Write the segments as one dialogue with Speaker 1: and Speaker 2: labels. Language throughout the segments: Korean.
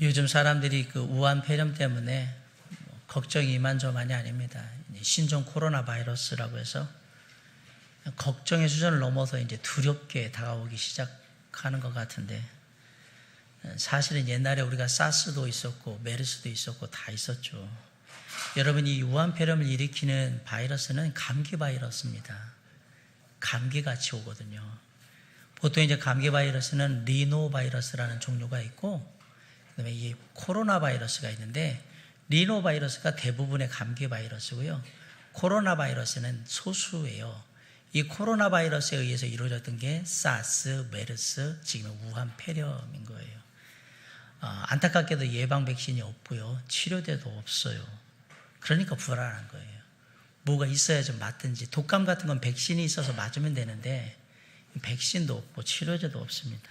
Speaker 1: 요즘 사람들이 그 우한 폐렴 때문에 걱정이 이만저만이 아닙니다. 신종 코로나 바이러스라고 해서 걱정의 수준을 넘어서 이제 두렵게 다가오기 시작하는 것 같은데, 사실은 옛날에 우리가 사스도 있었고 메르스도 있었고 다 있었죠. 여러분, 이 우한 폐렴을 일으키는 바이러스는 감기 바이러스입니다. 감기같이 오거든요. 보통 이제 감기 바이러스는 리노 바이러스라는 종류가 있고, 그다음에 이 코로나 바이러스가 있는데, 리노 바이러스가 대부분의 감기 바이러스고요. 코로나 바이러스는 소수예요. 이 코로나 바이러스에 의해서 이루어졌던 게 사스, 메르스, 지금 우한 폐렴인 거예요. 안타깝게도 예방 백신이 없고요. 치료제도 없어요. 그러니까 불안한 거예요. 뭐가 있어야 좀 맞든지. 독감 같은 건 백신이 있어서 맞으면 되는데 백신도 없고 치료제도 없습니다.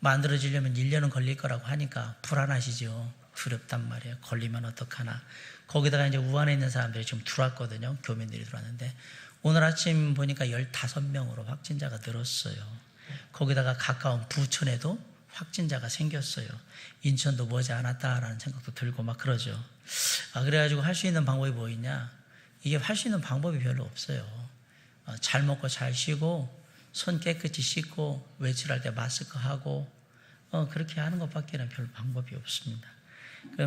Speaker 1: 만들어지려면 1년은 걸릴 거라고 하니까 불안하시죠. 두렵단 말이에요. 걸리면 어떡하나. 거기다가 이제 우한에 있는 사람들이 좀 들어왔거든요. 교민들이 들어왔는데 오늘 아침 보니까 15명으로 확진자가 늘었어요. 거기다가 가까운 부천에도 확진자가 생겼어요. 인천도 머지않았다라는 생각도 들고 막 그러죠. 그래가지고 할 수 있는 방법이 뭐 있냐? 이게 할 수 있는 방법이 별로 없어요. 잘 먹고 잘 쉬고 손 깨끗이 씻고 외출할 때 마스크 하고 그렇게 하는 것밖에는 별 방법이 없습니다.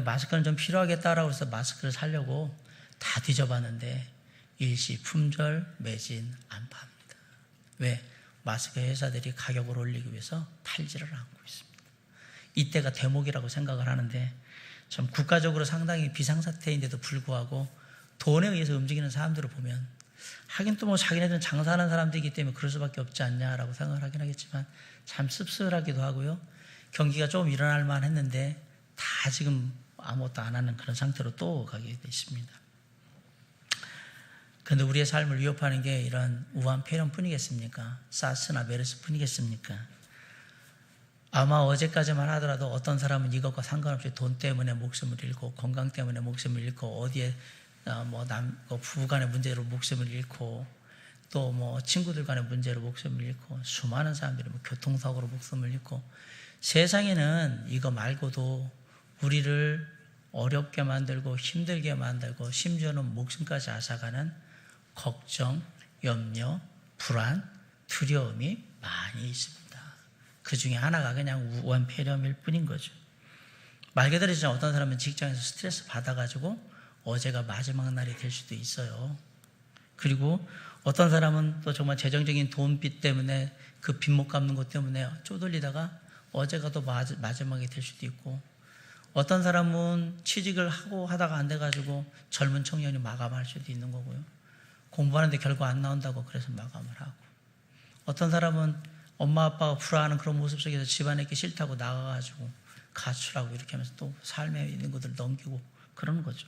Speaker 1: 마스크는 좀 필요하겠다라고 해서 마스크를 사려고 다 뒤져봤는데 일시, 품절, 매진 안 팝니다. 왜? 마스크 회사들이 가격을 올리기 위해서 팔지를 않고 있습니다. 이때가 대목이라고 생각을 하는데 좀 국가적으로 상당히 비상사태인데도 불구하고 돈에 의해서 움직이는 사람들을 보면, 하긴 또 뭐 자기네들은 장사하는 사람들이기 때문에 그럴 수밖에 없지 않냐라고 생각을 하긴 하겠지만 참 씁쓸하기도 하고요. 경기가 조금 일어날 만했는데 다 지금 아무것도 안 하는 그런 상태로 또 가게 돼 있습니다. 그런데 우리의 삶을 위협하는 게 이런 우한 폐렴뿐이겠습니까? 사스나 메르스 뿐이겠습니까? 아마 어제까지만 하더라도 어떤 사람은 이것과 상관없이 돈 때문에 목숨을 잃고 건강 때문에 목숨을 잃고 어디에 부부 간의 문제로 목숨을 잃고 또 뭐 친구들 간의 문제로 목숨을 잃고 수많은 사람들이 교통사고로 목숨을 잃고, 세상에는 이거 말고도 우리를 어렵게 만들고 힘들게 만들고 심지어는 목숨까지 앗아가는 걱정, 염려, 불안, 두려움이 많이 있습니다. 그 중에 하나가 그냥 우한 폐렴일 뿐인 거죠. 말 그대로 진짜 어떤 사람은 직장에서 스트레스 받아가지고 어제가 마지막 날이 될 수도 있어요. 그리고 어떤 사람은 또 정말 재정적인 돈빚 때문에 그 빚 못 갚는 것 때문에 쪼들리다가 어제가 또 마지막이 될 수도 있고, 어떤 사람은 취직을 하고 하다가 안 돼가지고 젊은 청년이 마감할 수도 있는 거고요. 공부하는데 결과 안 나온다고 그래서 마감을 하고, 어떤 사람은 엄마 아빠가 불화하는 그런 모습 속에서 집안에 있기 싫다고 나가가지고 가출하고 이렇게 하면서 또 삶에 있는 것들을 넘기고 그러는 거죠.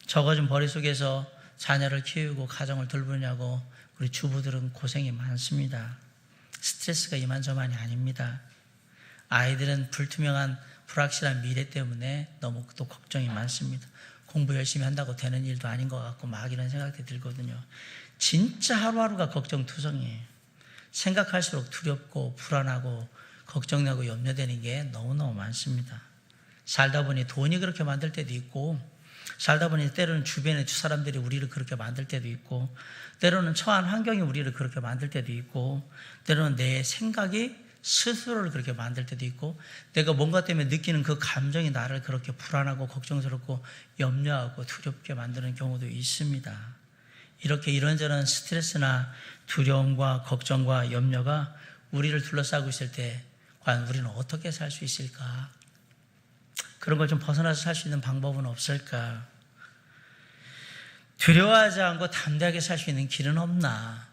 Speaker 1: 적어진 벌이 속에서 자녀를 키우고 가정을 돌보냐고 우리 주부들은 고생이 많습니다. 스트레스가 이만저만이 아닙니다. 아이들은 불투명한 불확실한 미래 때문에 너무 또 걱정이 많습니다. 공부 열심히 한다고 되는 일도 아닌 것 같고 막 이런 생각이 들거든요. 진짜 하루하루가 걱정투성이에요. 생각할수록 두렵고 불안하고 걱정되고 염려되는 게 너무너무 많습니다. 살다 보니 돈이 그렇게 만들 때도 있고, 살다 보니 때로는 주변의 사람들이 우리를 그렇게 만들 때도 있고, 때로는 처한 환경이 우리를 그렇게 만들 때도 있고, 때로는 내 생각이 스스로를 그렇게 만들 때도 있고, 내가 뭔가 때문에 느끼는 그 감정이 나를 그렇게 불안하고 걱정스럽고 염려하고 두렵게 만드는 경우도 있습니다. 이렇게 이런저런 스트레스나 두려움과 걱정과 염려가 우리를 둘러싸고 있을 때 과연 우리는 어떻게 살 수 있을까? 그런 걸 좀 벗어나서 살 수 있는 방법은 없을까? 두려워하지 않고 담대하게 살 수 있는 길은 없나?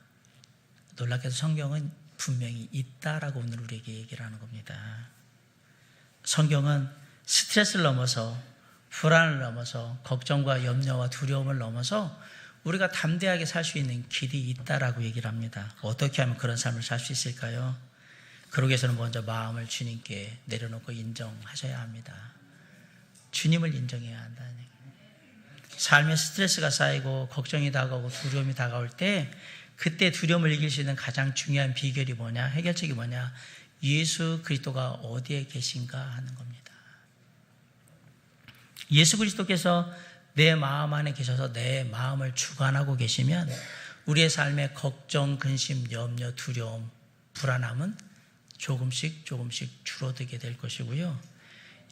Speaker 1: 놀랍게도 성경은 분명히 있다라고 오늘 우리에게 얘기를 하는 겁니다. 성경은 스트레스를 넘어서, 불안을 넘어서, 걱정과 염려와 두려움을 넘어서 우리가 담대하게 살 수 있는 길이 있다라고 얘기를 합니다. 어떻게 하면 그런 삶을 살 수 있을까요? 그러기 위해서는 먼저 마음을 주님께 내려놓고 인정하셔야 합니다. 주님을 인정해야 한다는 얘기예요. 삶에 스트레스가 쌓이고 걱정이 다가오고 두려움이 다가올 때, 그때 두려움을 이길 수 있는 가장 중요한 비결이 뭐냐, 해결책이 뭐냐, 예수 그리스도가 어디에 계신가 하는 겁니다. 예수 그리스도께서 내 마음 안에 계셔서 내 마음을 주관하고 계시면 우리의 삶의 걱정, 근심, 염려, 두려움, 불안함은 조금씩 줄어들게 될 것이고요.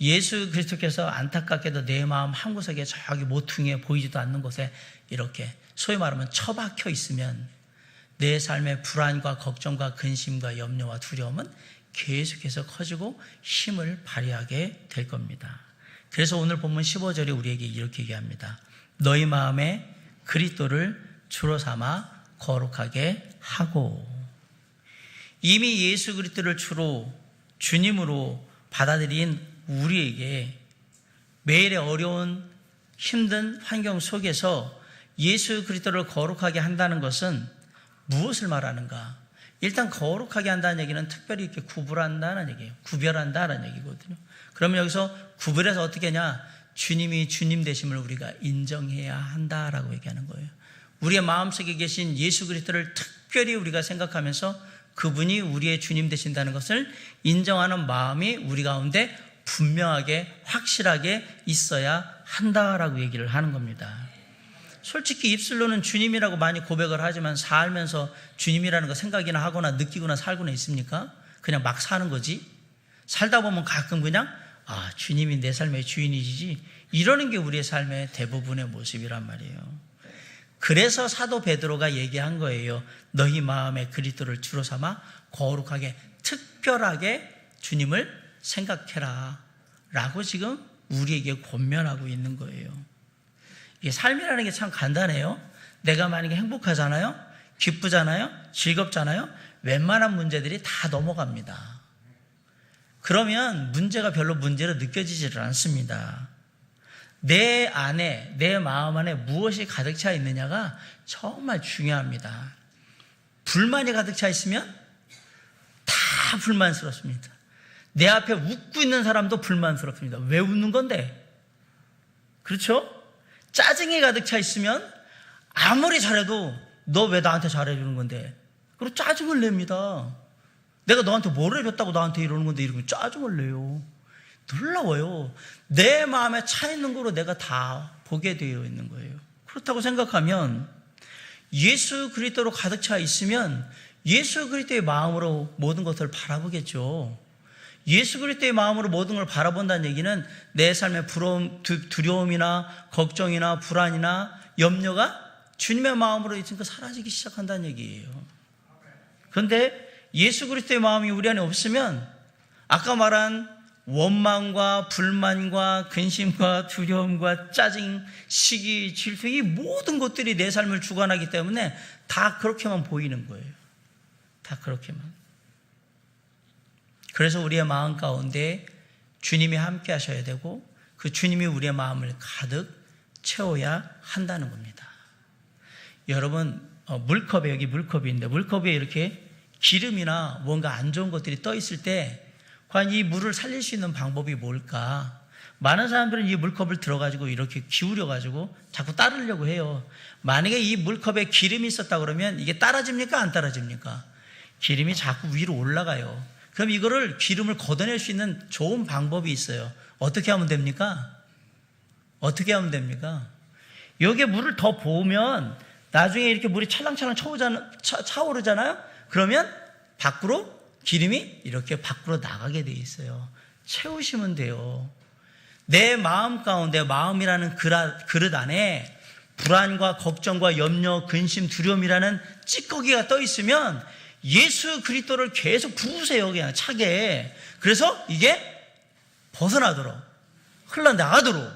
Speaker 1: 예수 그리스도께서 안타깝게도 내 마음 한 구석에 저기 모퉁이에 보이지도 않는 곳에 이렇게 소위 말하면 처박혀 있으면 내 삶의 불안과 걱정과 근심과 염려와 두려움은 계속해서 커지고 힘을 발휘하게 될 겁니다. 그래서 오늘 본문 15절에 우리에게 이렇게 얘기합니다. 너희 마음에 그리스도를 주로 삼아 거룩하게 하고. 이미 예수 그리스도를 주로 주님으로 받아들인 우리에게 매일의 어려운 힘든 환경 속에서 예수 그리스도를 거룩하게 한다는 것은 무엇을 말하는가? 일단 거룩하게 한다는 얘기는 특별히 이렇게 구분한다는 얘기예요. 구별한다는 얘기거든요. 그러면 여기서 구별해서 어떻게 하냐? 주님이 주님 되심을 우리가 인정해야 한다라고 얘기하는 거예요. 우리의 마음속에 계신 예수 그리스도를 특별히 우리가 생각하면서 그분이 우리의 주님 되신다는 것을 인정하는 마음이 우리 가운데 분명하게 확실하게 있어야 한다라고 얘기를 하는 겁니다. 솔직히 입술로는 주님이라고 많이 고백을 하지만 살면서 주님이라는 거 생각이나 하거나 느끼거나 살고나 있습니까? 그냥 막 사는 거지. 살다 보면 가끔 그냥 주님이 내 삶의 주인이시지, 이러는 게 우리의 삶의 대부분의 모습이란 말이에요. 그래서 사도 베드로가 얘기한 거예요. 너희 마음에 그리스도를 주로 삼아 거룩하게 특별하게 주님을 생각해라 라고 지금 우리에게 권면하고 있는 거예요. 이게 삶이라는 게 참 간단해요. 내가 만약에 행복하잖아요, 기쁘잖아요, 즐겁잖아요, 웬만한 문제들이 다 넘어갑니다. 그러면 문제가 별로 문제로 느껴지지를 않습니다. 내 안에, 내 마음 안에 무엇이 가득 차 있느냐가 정말 중요합니다. 불만이 가득 차 있으면 다 불만스럽습니다. 내 앞에 웃고 있는 사람도 불만스럽습니다. 왜 웃는 건데? 그렇죠? 짜증이 가득 차 있으면 아무리 잘해도 너 왜 나한테 잘해주는 건데? 그리고 짜증을 냅니다. 내가 너한테 뭘 해줬다고 나한테 이러는 건데, 이러면 짜증을 내요. 놀라워요. 내 마음에 차 있는 거로 내가 다 보게 되어 있는 거예요. 그렇다고 생각하면 예수 그리스도로 가득 차 있으면 예수 그리스도의 마음으로 모든 것을 바라보겠죠. 예수 그리스도의 마음으로 모든 걸 바라본다는 얘기는 내 삶의 두려움이나 걱정이나 불안이나 염려가 주님의 마음으로 있으니까 사라지기 시작한다는 얘기예요. 그런데 예수 그리스도의 마음이 우리 안에 없으면 아까 말한 원망과 불만과 근심과 두려움과 짜증, 시기, 질투, 이 모든 것들이 내 삶을 주관하기 때문에 다 그렇게만 보이는 거예요. 다 그렇게만. 그래서 우리의 마음 가운데 주님이 함께 하셔야 되고 그 주님이 우리의 마음을 가득 채워야 한다는 겁니다. 여러분, 물컵에, 여기 물컵이 있는데 물컵에 이렇게 기름이나 뭔가 안 좋은 것들이 떠 있을 때 과연 이 물을 살릴 수 있는 방법이 뭘까? 많은 사람들은 이 물컵을 들어가지고 이렇게 기울여가지고 자꾸 따르려고 해요. 만약에 이 물컵에 기름이 있었다 그러면 이게 따라집니까? 안 따라집니까? 기름이 자꾸 위로 올라가요. 그럼 이거를 기름을 걷어낼 수 있는 좋은 방법이 있어요. 어떻게 하면 됩니까? 어떻게 하면 됩니까? 여기에 물을 더 부으면 나중에 이렇게 물이 찰랑찰랑 차오르잖아요? 그러면 밖으로 기름이 이렇게 밖으로 나가게 돼 있어요. 채우시면 돼요. 내 마음 가운데, 마음이라는 그릇 안에 불안과 걱정과 염려, 근심, 두려움이라는 찌꺼기가 떠 있으면 예수 그리스도를 계속 부으세요. 그냥 차게. 그래서 이게 벗어나도록, 흘러나가도록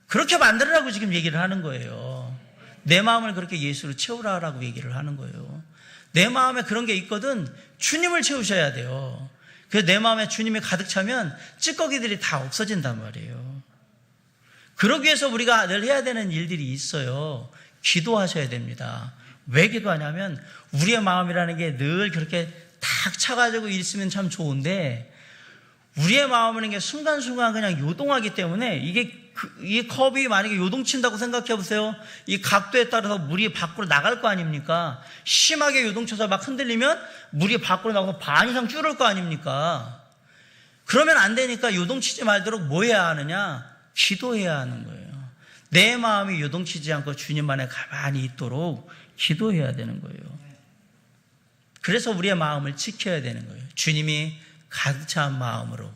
Speaker 1: 그렇게 만들으라고 지금 얘기를 하는 거예요. 내 마음을 그렇게 예수로 채우라라고 얘기를 하는 거예요. 내 마음에 그런 게 있거든 주님을 채우셔야 돼요. 그래서 내 마음에 주님이 가득 차면 찌꺼기들이 다 없어진단 말이에요. 그러기 위해서 우리가 늘 해야 되는 일들이 있어요. 기도하셔야 됩니다. 왜 기도하냐면 우리의 마음이라는 게 늘 그렇게 탁 차가지고 있으면 참 좋은데 우리의 마음이라는 게 순간순간 그냥 요동하기 때문에 이 컵이 만약에 요동친다고 생각해 보세요. 이 각도에 따라서 물이 밖으로 나갈 거 아닙니까? 심하게 요동쳐서 막 흔들리면 물이 밖으로 나가서 반 이상 줄을 거 아닙니까? 그러면 안 되니까 요동치지 말도록 뭐 해야 하느냐? 기도해야 하는 거예요. 내 마음이 요동치지 않고 주님 안에 가만히 있도록 기도해야 되는 거예요. 그래서 우리의 마음을 지켜야 되는 거예요. 주님이 가득 찬 마음으로,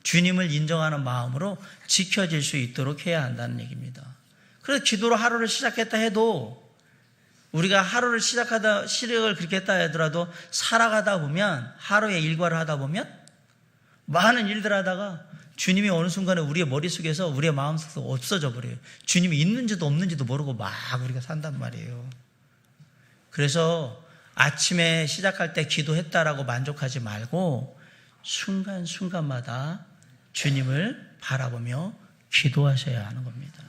Speaker 1: 주님을 인정하는 마음으로 지켜질 수 있도록 해야 한다는 얘기입니다. 그래서 기도로 하루를 시작했다 해도, 우리가 하루를 시력을 그렇게 했다 하더라도 살아가다 보면, 하루의 일과를 하다 보면 많은 일들 하다가 주님이 어느 순간에 우리의 머릿속에서, 우리의 마음속에서 없어져 버려요. 주님이 있는지도 없는지도 모르고 막 우리가 산단 말이에요. 그래서 아침에 시작할 때 기도했다라고 만족하지 말고 순간순간마다 주님을 바라보며 기도하셔야 하는 겁니다.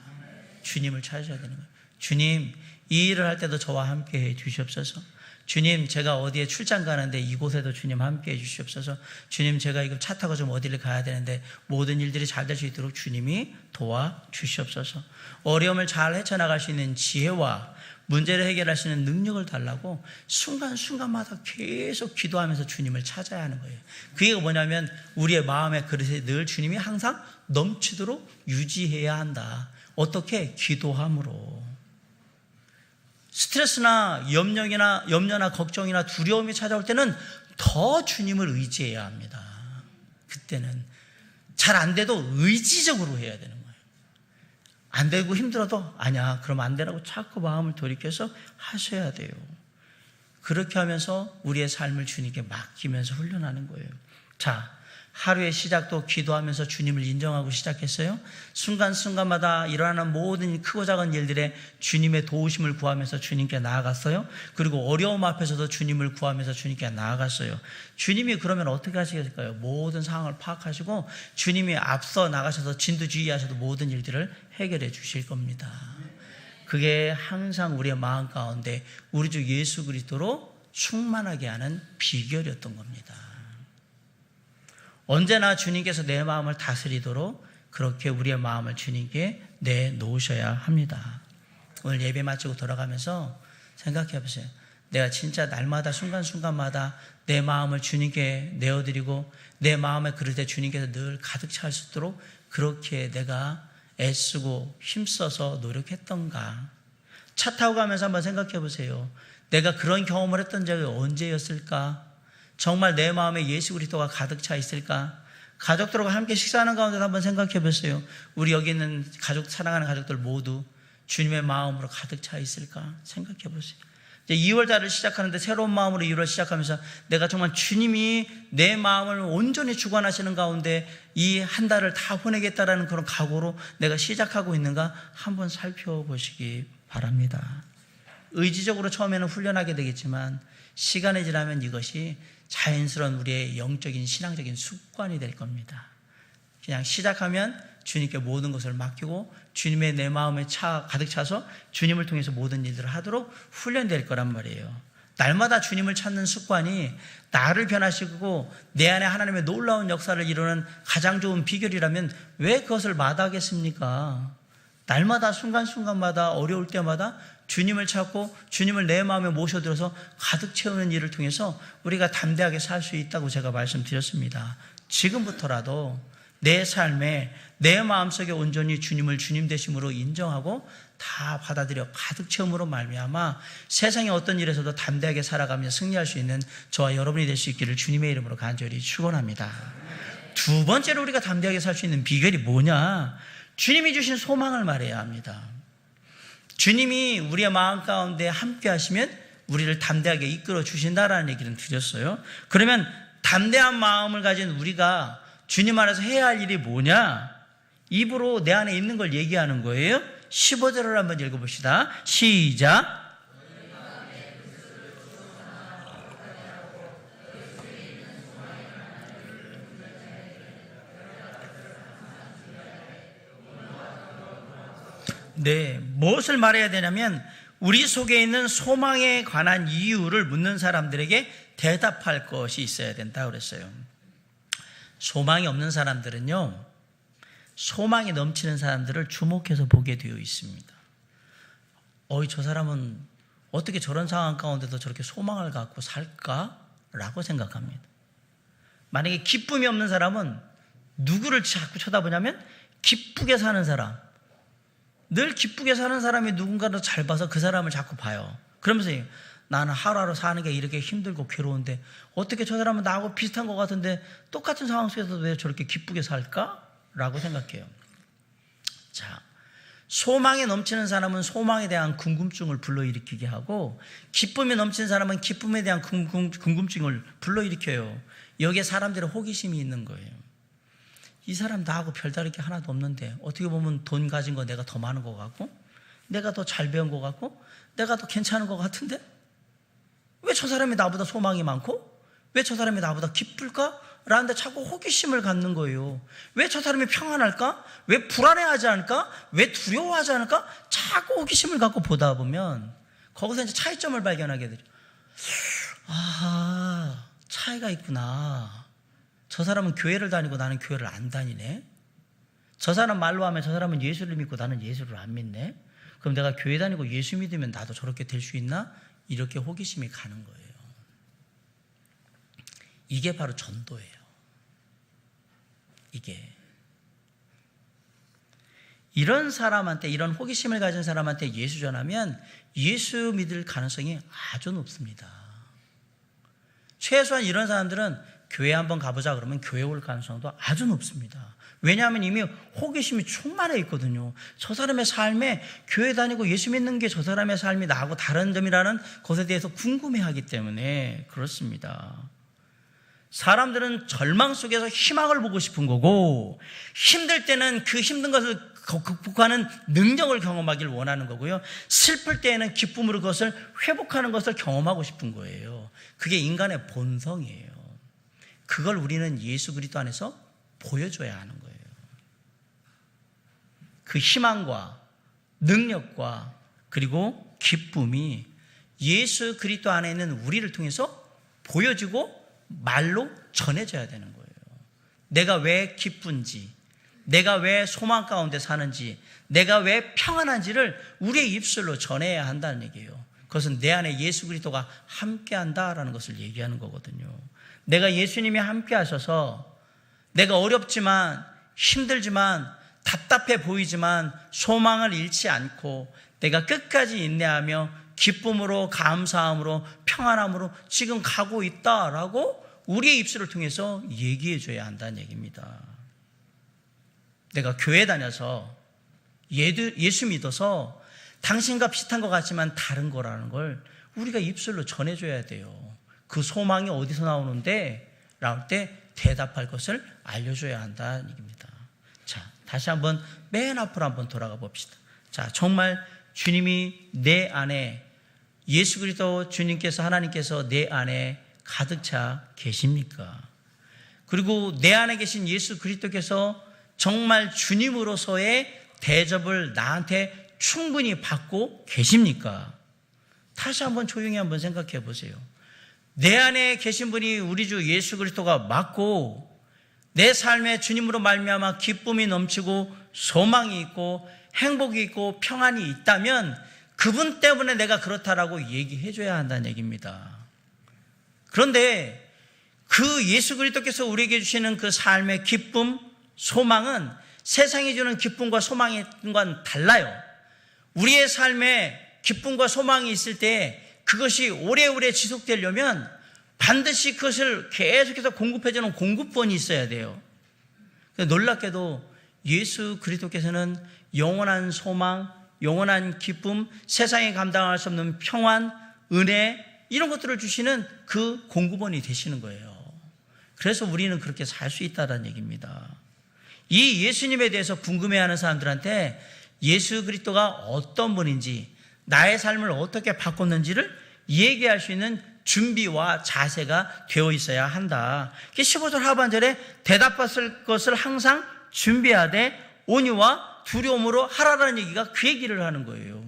Speaker 1: 주님을 찾으셔야 되는 거예요. 주님, 이 일을 할 때도 저와 함께 해 주시옵소서. 주님, 제가 어디에 출장 가는데 이곳에도 주님 함께 해 주시옵소서. 주님, 제가 이거 차 타고 좀 어디를 가야 되는데 모든 일들이 잘 될 수 있도록 주님이 도와 주시옵소서. 어려움을 잘 헤쳐나갈 수 있는 지혜와 문제를 해결할 수 있는 능력을 달라고 순간순간마다 계속 기도하면서 주님을 찾아야 하는 거예요. 그게 뭐냐면 우리의 마음의 그릇에 늘 주님이 항상 넘치도록 유지해야 한다. 어떻게? 기도함으로. 스트레스나 염려나 걱정이나 두려움이 찾아올 때는 더 주님을 의지해야 합니다. 그때는 잘 안 돼도 의지적으로 해야 되는 거예요. 안 되고 힘들어도 아니야, 그럼 안 되라고 자꾸 마음을 돌이켜서 하셔야 돼요. 그렇게 하면서 우리의 삶을 주님께 맡기면서 훈련하는 거예요. 자, 하루의 시작도 기도하면서 주님을 인정하고 시작했어요. 순간순간마다 일어나는 모든 크고 작은 일들에 주님의 도우심을 구하면서 주님께 나아갔어요. 그리고 어려움 앞에서도 주님을 구하면서 주님께 나아갔어요. 주님이 그러면 어떻게 하시겠을까요? 모든 상황을 파악하시고 주님이 앞서 나가셔서 진두지휘하셔도 모든 일들을 해결해 주실 겁니다. 그게 항상 우리의 마음 가운데 우리 주 예수 그리스도로 충만하게 하는 비결이었던 겁니다. 언제나 주님께서 내 마음을 다스리도록 그렇게 우리의 마음을 주님께 내놓으셔야 합니다. 오늘 예배 마치고 돌아가면서 생각해 보세요. 내가 진짜 날마다 순간순간마다 내 마음을 주님께 내어드리고 내 마음의 그릇에 주님께서 늘 가득 찰 수 있도록 그렇게 내가 애쓰고 힘써서 노력했던가. 차 타고 가면서 한번 생각해 보세요. 내가 그런 경험을 했던 적이 언제였을까? 정말 내 마음에 예수 그리스도가 가득 차 있을까? 가족들과 함께 식사하는 가운데도 한번 생각해 보세요. 우리 여기 있는 가족, 사랑하는 가족들 모두 주님의 마음으로 가득 차 있을까? 생각해 보세요. 이제 2월달을 시작하는데 새로운 마음으로 2월 시작하면서 내가 정말 주님이 내 마음을 온전히 주관하시는 가운데 이 한 달을 다 보내겠다라는 그런 각오로 내가 시작하고 있는가 한번 살펴보시기 바랍니다. 의지적으로 처음에는 훈련하게 되겠지만 시간이 지나면 이것이 자연스러운 우리의 영적인 신앙적인 습관이 될 겁니다. 그냥 시작하면 주님께 모든 것을 맡기고 주님의 내 마음에 가득 차서 주님을 통해서 모든 일들을 하도록 훈련될 거란 말이에요. 날마다 주님을 찾는 습관이 나를 변화시키고 내 안에 하나님의 놀라운 역사를 이루는 가장 좋은 비결이라면 왜 그것을 마다하겠습니까? 날마다 순간순간마다 어려울 때마다 주님을 찾고 주님을 내 마음에 모셔들어서 가득 채우는 일을 통해서 우리가 담대하게 살 수 있다고 제가 말씀드렸습니다. 지금부터라도 내 삶에 내 마음속에 온전히 주님을 주님 되심으로 인정하고 다 받아들여 가득 채움으로 말미암아 세상의 어떤 일에서도 담대하게 살아가며 승리할 수 있는 저와 여러분이 될 수 있기를 주님의 이름으로 간절히 축원합니다. 두 번째로 우리가 담대하게 살 수 있는 비결이 뭐냐? 주님이 주신 소망을 말해야 합니다. 주님이 우리의 마음 가운데 함께 하시면 우리를 담대하게 이끌어 주신다라는 얘기를 드렸어요. 그러면 담대한 마음을 가진 우리가 주님 안에서 해야 할 일이 뭐냐? 입으로 내 안에 있는 걸 얘기하는 거예요. 15절을 한번 읽어봅시다. 시작. 네, 무엇을 말해야 되냐면 우리 속에 있는 소망에 관한 이유를 묻는 사람들에게 대답할 것이 있어야 된다고 그랬어요. 소망이 없는 사람들은요, 소망이 넘치는 사람들을 주목해서 보게 되어 있습니다. 저 사람은 어떻게 저런 상황 가운데도 저렇게 소망을 갖고 살까라고 생각합니다. 만약에 기쁨이 없는 사람은 누구를 자꾸 쳐다보냐면 기쁘게 사는 사람, 늘 기쁘게 사는 사람이 누군가를 잘 봐서 그 사람을 자꾸 봐요. 그러면서 나는 하루하루 사는 게 이렇게 힘들고 괴로운데 어떻게 저 사람은 나하고 비슷한 것 같은데 똑같은 상황 속에서 왜 저렇게 기쁘게 살까? 라고 생각해요. 자, 소망에 넘치는 사람은 소망에 대한 궁금증을 불러일으키게 하고, 기쁨에 넘치는 사람은 기쁨에 대한 궁금증을 불러일으켜요. 여기에 사람들의 호기심이 있는 거예요. 이 사람 나하고 별다를 게 하나도 없는데 어떻게 보면 돈 가진 거 내가 더 많은 것 같고, 내가 더 잘 배운 것 같고, 내가 더 괜찮은 것 같은데 왜 저 사람이 나보다 소망이 많고 왜 저 사람이 나보다 기쁠까? 라는데 자꾸 호기심을 갖는 거예요. 왜 저 사람이 평안할까? 왜 불안해하지 않을까? 왜 두려워하지 않을까? 자꾸 호기심을 갖고 보다 보면 거기서 이제 차이점을 발견하게 되죠. 아, 차이가 있구나. 저 사람은 교회를 다니고 나는 교회를 안 다니네. 저 사람 말로 하면 저 사람은 예수를 믿고 나는 예수를 안 믿네. 그럼 내가 교회 다니고 예수 믿으면 나도 저렇게 될 수 있나? 이렇게 호기심이 가는 거예요. 이게 바로 전도예요. 이게. 이런 사람한테, 이런 호기심을 가진 사람한테 예수 전하면 예수 믿을 가능성이 아주 높습니다. 최소한 이런 사람들은 교회 한번 가보자 그러면 교회 올 가능성도 아주 높습니다. 왜냐하면 이미 호기심이 충만해 있거든요. 저 사람의 삶에 교회 다니고 예수 믿는 게 저 사람의 삶이 나하고 다른 점이라는 것에 대해서 궁금해하기 때문에 그렇습니다. 사람들은 절망 속에서 희망을 보고 싶은 거고, 힘들 때는 그 힘든 것을 극복하는 능력을 경험하길 원하는 거고요. 슬플 때에는 기쁨으로 그것을 회복하는 것을 경험하고 싶은 거예요. 그게 인간의 본성이에요. 그걸 우리는 예수 그리스도 안에서 보여줘야 하는 거예요. 그 희망과 능력과 그리고 기쁨이 예수 그리스도 안에 있는 우리를 통해서 보여지고 말로 전해져야 되는 거예요. 내가 왜 기쁜지, 내가 왜 소망 가운데 사는지, 내가 왜 평안한지를 우리의 입술로 전해야 한다는 얘기예요. 그것은 내 안에 예수 그리스도가 함께한다라는 것을 얘기하는 거거든요. 내가 예수님이 함께 하셔서 내가 어렵지만 힘들지만 답답해 보이지만 소망을 잃지 않고 내가 끝까지 인내하며 기쁨으로 감사함으로 평안함으로 지금 가고 있다라고 우리의 입술을 통해서 얘기해 줘야 한다는 얘기입니다. 내가 교회 다녀서 예수 믿어서 당신과 비슷한 것 같지만 다른 거라는 걸 우리가 입술로 전해줘야 돼요. 그 소망이 어디서 나오는데? 라고 할 때 대답할 것을 알려줘야 한다는 얘기입니다. 자, 다시 한번 맨 앞으로 한번 돌아가 봅시다. 자, 정말 주님이 내 안에, 예수 그리스도 주님께서, 하나님께서 내 안에 가득 차 계십니까? 그리고 내 안에 계신 예수 그리스도께서 정말 주님으로서의 대접을 나한테 충분히 받고 계십니까? 다시 한번 조용히 한번 생각해 보세요. 내 안에 계신 분이 우리 주 예수 그리스도가 맞고 내 삶에 주님으로 말미암아 기쁨이 넘치고 소망이 있고 행복이 있고 평안이 있다면 그분 때문에 내가 그렇다라고 얘기해 줘야 한다는 얘기입니다. 그런데 그 예수 그리스도께서 우리에게 주시는 그 삶의 기쁨, 소망은 세상이 주는 기쁨과 소망과는 달라요. 우리의 삶에 기쁨과 소망이 있을 때 그것이 오래오래 지속되려면 반드시 그것을 계속해서 공급해주는 공급원이 있어야 돼요. 놀랍게도 예수 그리스도께서는 영원한 소망, 영원한 기쁨, 세상에 감당할 수 없는 평안, 은혜 이런 것들을 주시는 그 공급원이 되시는 거예요. 그래서 우리는 그렇게 살 수 있다는 얘기입니다. 이 예수님에 대해서 궁금해하는 사람들한테 예수 그리스도가 어떤 분인지, 나의 삶을 어떻게 바꿨는지를 얘기할 수 있는 준비와 자세가 되어 있어야 한다. 15절 하반절에 대답할 것을 항상 준비하되 온유와 두려움으로 하라라는 얘기가 그 얘기를 하는 거예요.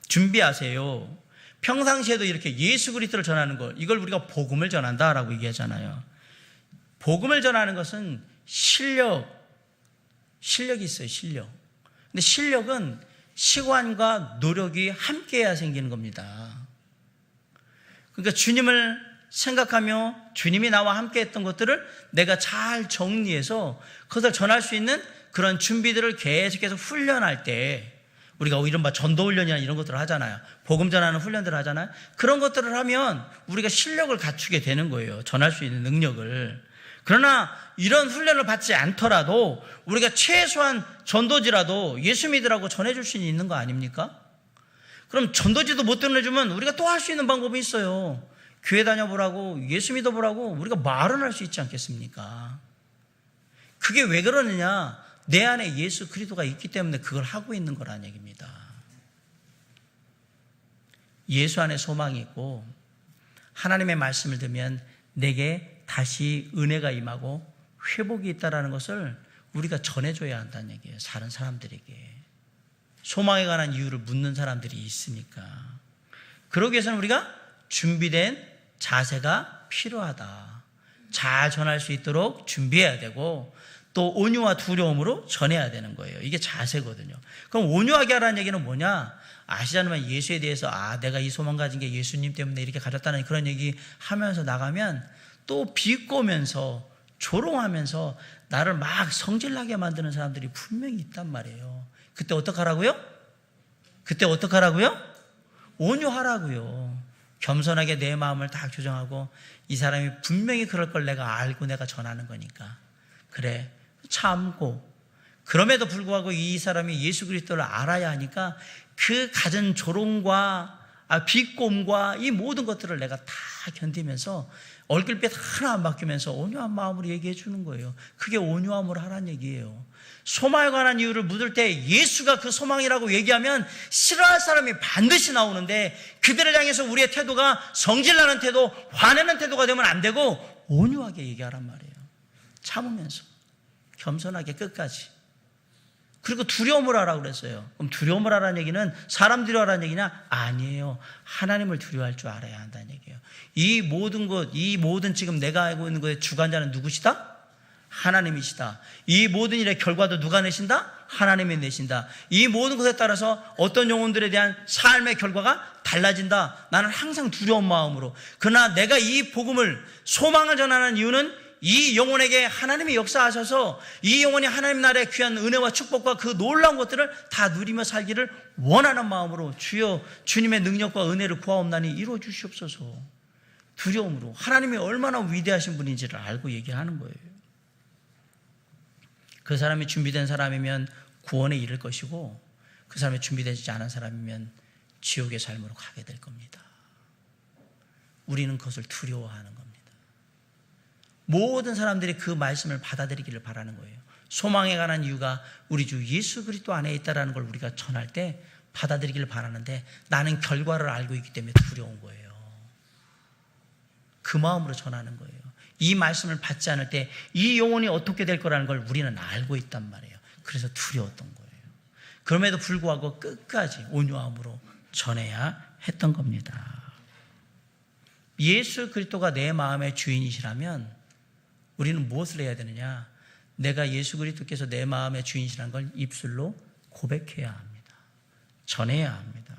Speaker 1: 준비하세요. 평상시에도 이렇게 예수 그리스도를 전하는 것, 이걸 우리가 복음을 전한다라고 얘기하잖아요. 복음을 전하는 것은 실력이 있어요. 실력. 근데 실력은 시간과 노력이 함께해야 생기는 겁니다. 그러니까 주님을 생각하며 주님이 나와 함께 했던 것들을 내가 잘 정리해서 그것을 전할 수 있는 그런 준비들을 계속해서 훈련할 때 우리가 이른바 전도훈련이나 이런 것들을 하잖아요. 복음 전하는 훈련들을 하잖아요. 그런 것들을 하면 우리가 실력을 갖추게 되는 거예요. 전할 수 있는 능력을. 그러나 이런 훈련을 받지 않더라도 우리가 최소한 전도지라도 예수 믿으라고 전해줄 수 있는 거 아닙니까? 그럼 전도지도 못 전해주면 우리가 또 할 수 있는 방법이 있어요. 교회 다녀보라고, 예수 믿어보라고 우리가 말은 할 수 있지 않겠습니까? 그게 왜 그러느냐? 내 안에 예수 그리스도가 있기 때문에 그걸 하고 있는 거라는 얘기입니다. 예수 안에 소망이 있고 하나님의 말씀을 들으면 내게 다시 은혜가 임하고 회복이 있다는 것을 우리가 전해줘야 한다는 얘기예요. 다른 사람들에게. 소망에 관한 이유를 묻는 사람들이 있으니까. 그러기 위해서는 우리가 준비된 자세가 필요하다. 잘 전할 수 있도록 준비해야 되고 또 온유와 두려움으로 전해야 되는 거예요. 이게 자세거든요. 그럼 온유하게 하라는 얘기는 뭐냐? 아시잖아요. 예수에 대해서 내가 이 소망 가진 게 예수님 때문에 이렇게 가졌다는 그런 얘기 하면서 나가면 또 비꼬면서 조롱하면서 나를 막 성질나게 만드는 사람들이 분명히 있단 말이에요. 그때 어떡하라고요? 온유하라고요. 겸손하게 내 마음을 딱 조정하고 이 사람이 분명히 그럴 걸 내가 알고 내가 전하는 거니까 그래 참고 그럼에도 불구하고 이 사람이 예수 그리스도를 알아야 하니까 그 가진 조롱과 비꼼과 이 모든 것들을 내가 다 견디면서 얼굴빛 하나 안 바뀌면서 온유한 마음으로 얘기해 주는 거예요. 그게 온유함으로 하라는 얘기예요. 소망에 관한 이유를 묻을 때 예수가 그 소망이라고 얘기하면 싫어할 사람이 반드시 나오는데 그들을 향해서 우리의 태도가 성질나는 태도, 화내는 태도가 되면 안 되고 온유하게 얘기하란 말이에요. 참으면서 겸손하게 끝까지. 그리고 두려움을 하라고 그랬어요. 그럼 두려움을 하라는 얘기는 사람 두려워하라는 얘기냐? 아니에요. 하나님을 두려워할 줄 알아야 한다는 얘기예요. 이 모든 것, 이 모든 지금 내가 알고 있는 것의 주관자는 누구시다? 하나님이시다. 이 모든 일의 결과도 누가 내신다? 하나님이 내신다. 이 모든 것에 따라서 어떤 영혼들에 대한 삶의 결과가 달라진다. 나는 항상 두려운 마음으로. 그러나 내가 이 복음을 소망을 전하는 이유는 이 영혼에게 하나님이 역사하셔서 이 영혼이 하나님 나라의 귀한 은혜와 축복과 그 놀라운 것들을 다 누리며 살기를 원하는 마음으로 주여 주님의 능력과 은혜를 구하옵나니 이루어 주시옵소서. 두려움으로 하나님이 얼마나 위대하신 분인지를 알고 얘기하는 거예요. 그 사람이 준비된 사람이면 구원에 이를 것이고 그 사람이 준비되지 않은 사람이면 지옥의 삶으로 가게 될 겁니다. 우리는 그것을 두려워하는 겁니다. 모든 사람들이 그 말씀을 받아들이기를 바라는 거예요. 소망에 관한 이유가 우리 주 예수 그리스도 안에 있다는 걸 우리가 전할 때 받아들이기를 바라는데 나는 결과를 알고 있기 때문에 두려운 거예요. 그 마음으로 전하는 거예요. 이 말씀을 받지 않을 때 이 영혼이 어떻게 될 거라는 걸 우리는 알고 있단 말이에요. 그래서 두려웠던 거예요. 그럼에도 불구하고 끝까지 온유함으로 전해야 했던 겁니다. 예수 그리스도가 내 마음의 주인이시라면 우리는 무엇을 해야 되느냐? 내가 예수 그리스도께서 내 마음의 주인이시라는 걸 입술로 고백해야 합니다. 전해야 합니다.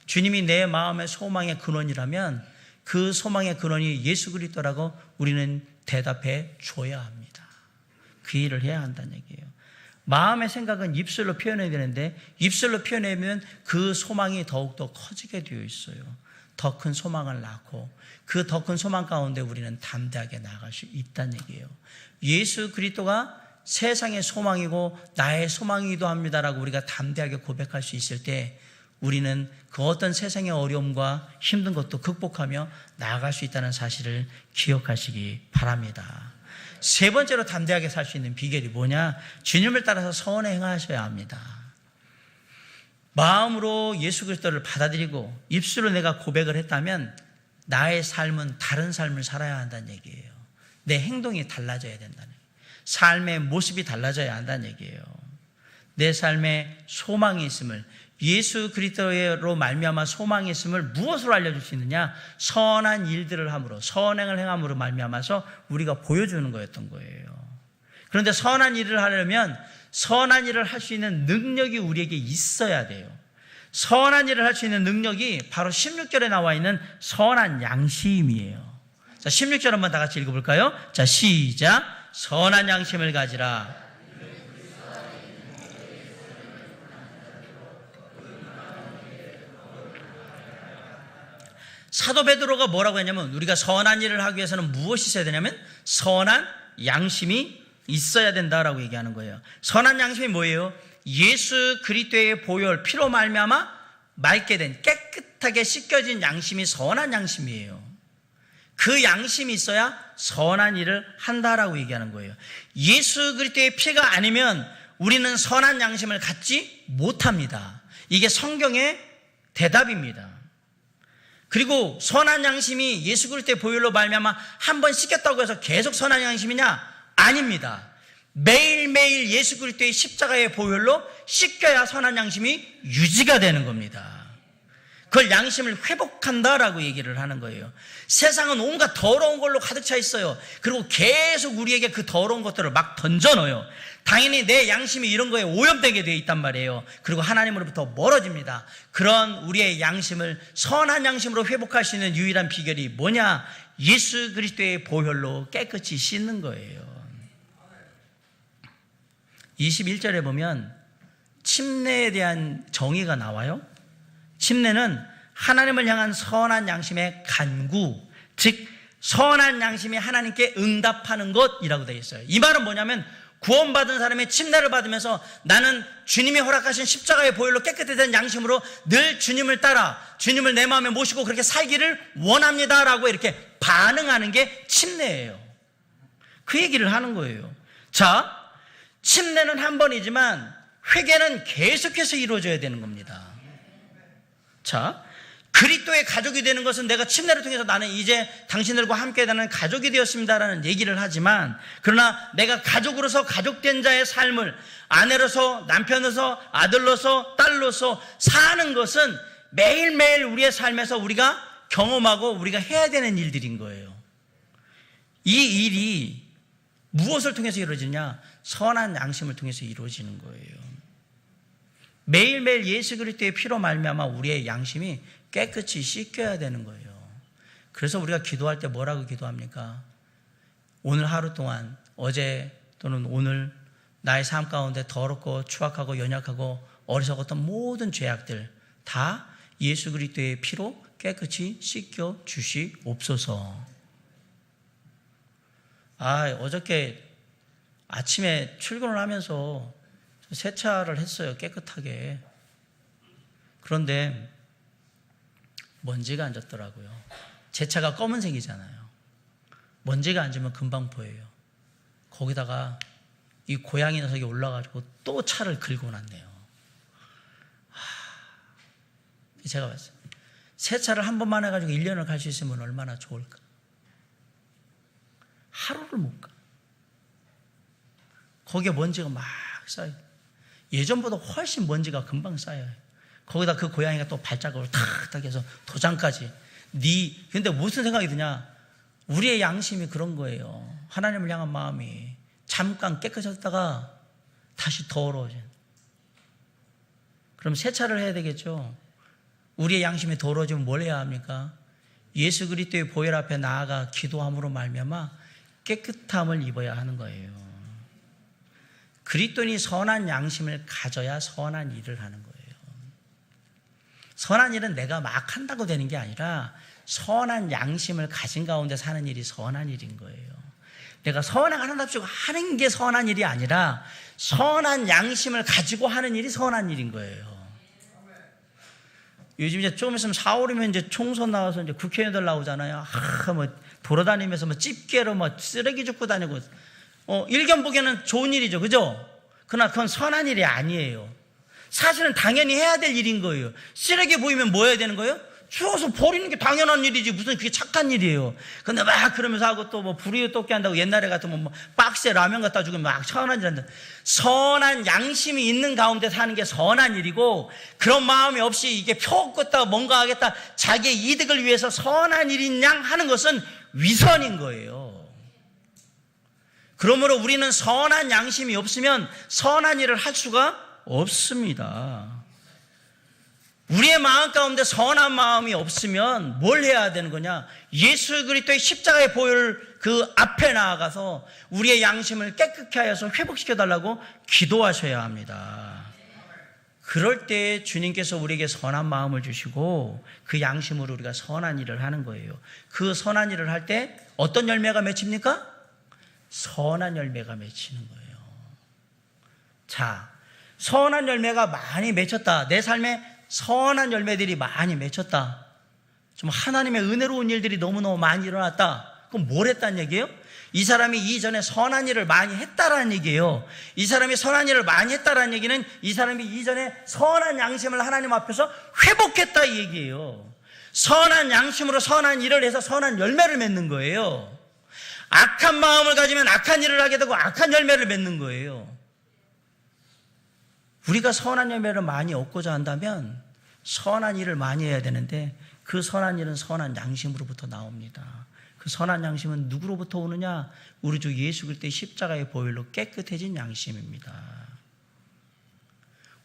Speaker 1: 주님이 내 마음의 소망의 근원이라면 그 소망의 근원이 예수 그리스도라고 우리는 대답해 줘야 합니다. 그 일을 해야 한다는 얘기예요. 마음의 생각은 입술로 표현해야 되는데 입술로 표현하면 그 소망이 더욱더 커지게 되어 있어요. 더 큰 소망을 낳고 그 더 큰 소망 가운데 우리는 담대하게 나아갈 수 있다는 얘기예요. 예수 그리스도가 세상의 소망이고 나의 소망이기도 합니다라고 우리가 담대하게 고백할 수 있을 때 우리는 그 어떤 세상의 어려움과 힘든 것도 극복하며 나아갈 수 있다는 사실을 기억하시기 바랍니다. 세 번째로 담대하게 살 수 있는 비결이 뭐냐? 주님을 따라서 선에 행하셔야 합니다. 마음으로 예수 그리스도를 받아들이고 입술로 내가 고백을 했다면 나의 삶은 다른 삶을 살아야 한다는 얘기예요. 내 행동이 달라져야 된다는 얘기예요. 삶의 모습이 달라져야 한다는 얘기예요. 내 삶에 소망이 있음을, 예수 그리스도로 말미암아 소망이 있음을 무엇으로 알려줄 수 있느냐? 선한 일들을 함으로, 선행을 행함으로 말미암아서 우리가 보여주는 거였던 거예요. 그런데 선한 일을 하려면 선한 일을 할 수 있는 능력이 우리에게 있어야 돼요. 선한 일을 할 수 있는 능력이 바로 16절에 나와 있는 선한 양심이에요. 자, 16절 한번 다 같이 읽어볼까요? 자, 시작. 선한 양심을 가지라. 사도 베드로가 뭐라고 했냐면 우리가 선한 일을 하기 위해서는 무엇이 있어야 되냐면 선한 양심이 있어야 된다라고 얘기하는 거예요. 선한 양심이 뭐예요? 예수 그리스도의 보혈 피로 말미암아 맑게 된 깨끗하게 씻겨진 양심이 선한 양심이에요. 그 양심이 있어야 선한 일을 한다라고 얘기하는 거예요. 예수 그리스도의 피가 아니면 우리는 선한 양심을 갖지 못합니다. 이게 성경의 대답입니다. 그리고 선한 양심이 예수 그리스도의 보혈로 말미암아 한 번 씻겼다고 해서 계속 선한 양심이냐? 아닙니다. 매일매일 예수 그리스도의 십자가의 보혈로 씻겨야 선한 양심이 유지가 되는 겁니다. 그걸 양심을 회복한다라고 얘기를 하는 거예요. 세상은 온갖 더러운 걸로 가득 차 있어요. 그리고 계속 우리에게 그 더러운 것들을 막 던져넣어요. 당연히 내 양심이 이런 거에 오염되게 되어 있단 말이에요. 그리고 하나님으로부터 멀어집니다. 그런 우리의 양심을 선한 양심으로 회복할 수 있는 유일한 비결이 뭐냐? 예수 그리스도의 보혈로 깨끗이 씻는 거예요. 21절에 보면 침례에 대한 정의가 나와요. 침례는 하나님을 향한 선한 양심의 간구, 즉 선한 양심이 하나님께 응답하는 것이라고 되어 있어요. 이 말은 뭐냐면 구원받은 사람의 침례를 받으면서 나는 주님이 허락하신 십자가의 보혈로 깨끗해진 양심으로 늘 주님을 따라 주님을 내 마음에 모시고 그렇게 살기를 원합니다라고 이렇게 반응하는 게 침례예요. 그 얘기를 하는 거예요. 자, 침례는 한 번이지만 회개는 계속해서 이루어져야 되는 겁니다. 자, 그리스도의 가족이 되는 것은 내가 침례를 통해서 나는 이제 당신들과 함께 되는 가족이 되었습니다라는 얘기를 하지만, 그러나 내가 가족으로서 가족된 자의 삶을 아내로서 남편으로서 아들로서 딸로서 사는 것은 매일매일 우리의 삶에서 우리가 경험하고 우리가 해야 되는 일들인 거예요. 이 일이 무엇을 통해서 이루어지냐? 선한 양심을 통해서 이루어지는 거예요. 매일매일 예수 그리스도의 피로 말미암아 우리의 양심이 깨끗이 씻겨야 되는 거예요. 그래서 우리가 기도할 때 뭐라고 기도합니까? 오늘 하루 동안, 어제 또는 오늘 나의 삶 가운데 더럽고 추악하고 연약하고 어리석었던 모든 죄악들 다 예수 그리스도의 피로 깨끗이 씻겨 주시옵소서. 어저께 아침에 출근을 하면서 세차를 했어요. 깨끗하게. 그런데 먼지가 앉았더라고요. 제 차가 검은색이잖아요. 먼지가 앉으면 금방 보여요. 거기다가 이 고양이 녀석이 올라가지고 또 차를 긁고 났네요. 제가 봤어요. 세차를 한 번만 해가지고 1년을 갈 수 있으면 얼마나 좋을까. 하루를 못 가. 거기에 먼지가 막 쌓여요. 예전보다 훨씬 먼지가 금방 쌓여요. 거기다 그 고양이가 또 발자국을 탁탁 해서 도장까지. 근데 무슨 생각이 드냐? 우리의 양심이 그런 거예요. 하나님을 향한 마음이 잠깐 깨끗해졌다가 다시 더러워져요. 그럼 세차를 해야 되겠죠. 우리의 양심이 더러워지면 뭘 해야 합니까? 예수 그리스도의 보혈 앞에 나아가 기도함으로 말미암아 깨끗함을 입어야 하는 거예요. 그리스도인이 선한 양심을 가져야 선한 일을 하는 거예요. 선한 일은 내가 막 한다고 되는 게 아니라 선한 양심을 가진 가운데 사는 일이 선한 일인 거예요. 내가 선행을 한답시고 하는 게 선한 일이 아니라 선한 양심을 가지고 하는 일이 선한 일인 거예요. 요즘 이제 좀 있으면 4월이면 이제 총선 나와서 이제 국회의원들 나오잖아요. 돌아다니면서 집게로 쓰레기 줍고 다니고. 일견 보기에는 좋은 일이죠. 그죠? 그러나 그건 선한 일이 아니에요. 사실은 당연히 해야 될 일인 거예요. 쓰레기 보이면 뭐 해야 되는 거예요? 주워서 버리는 게 당연한 일이지. 무슨 그게 착한 일이에요. 근데 막 그러면서 하고 또 불이유 뜯게 한다고 옛날에 같으면 박스에 라면 갖다 주고 막 선한 일 한다. 선한 양심이 있는 가운데 사는 게 선한 일이고, 그런 마음이 없이 이게 표 얻겠다 뭔가 하겠다 자기의 이득을 위해서 선한 일인 양 하는 것은 위선인 거예요. 그러므로 우리는 선한 양심이 없으면 선한 일을 할 수가 없습니다. 우리의 마음 가운데 선한 마음이 없으면 뭘 해야 되는 거냐? 예수 그리스도의 십자가의 보혈 그 앞에 나아가서 우리의 양심을 깨끗게 하여서 회복시켜달라고 기도하셔야 합니다. 그럴 때 주님께서 우리에게 선한 마음을 주시고 그 양심으로 우리가 선한 일을 하는 거예요. 그 선한 일을 할 때 어떤 열매가 맺힙니까? 선한 열매가 맺히는 거예요. 자, 선한 열매가 많이 맺혔다. 내 삶에 선한 열매들이 많이 맺혔다. 좀 하나님의 은혜로운 일들이 너무너무 많이 일어났다. 그럼 뭘 했다는 얘기예요? 이 사람이 이전에 선한 일을 많이 했다라는 얘기예요. 이 사람이 선한 일을 많이 했다라는 얘기는 이 사람이 이전에 선한 양심을 하나님 앞에서 회복했다 이 얘기예요. 선한 양심으로 선한 일을 해서 선한 열매를 맺는 거예요. 악한 마음을 가지면 악한 일을 하게 되고 악한 열매를 맺는 거예요. 우리가 선한 열매를 많이 얻고자 한다면 선한 일을 많이 해야 되는데 그 선한 일은 선한 양심으로부터 나옵니다. 그 선한 양심은 누구로부터 오느냐? 우리 주 예수 그리스도의 십자가의 보혈로 깨끗해진 양심입니다.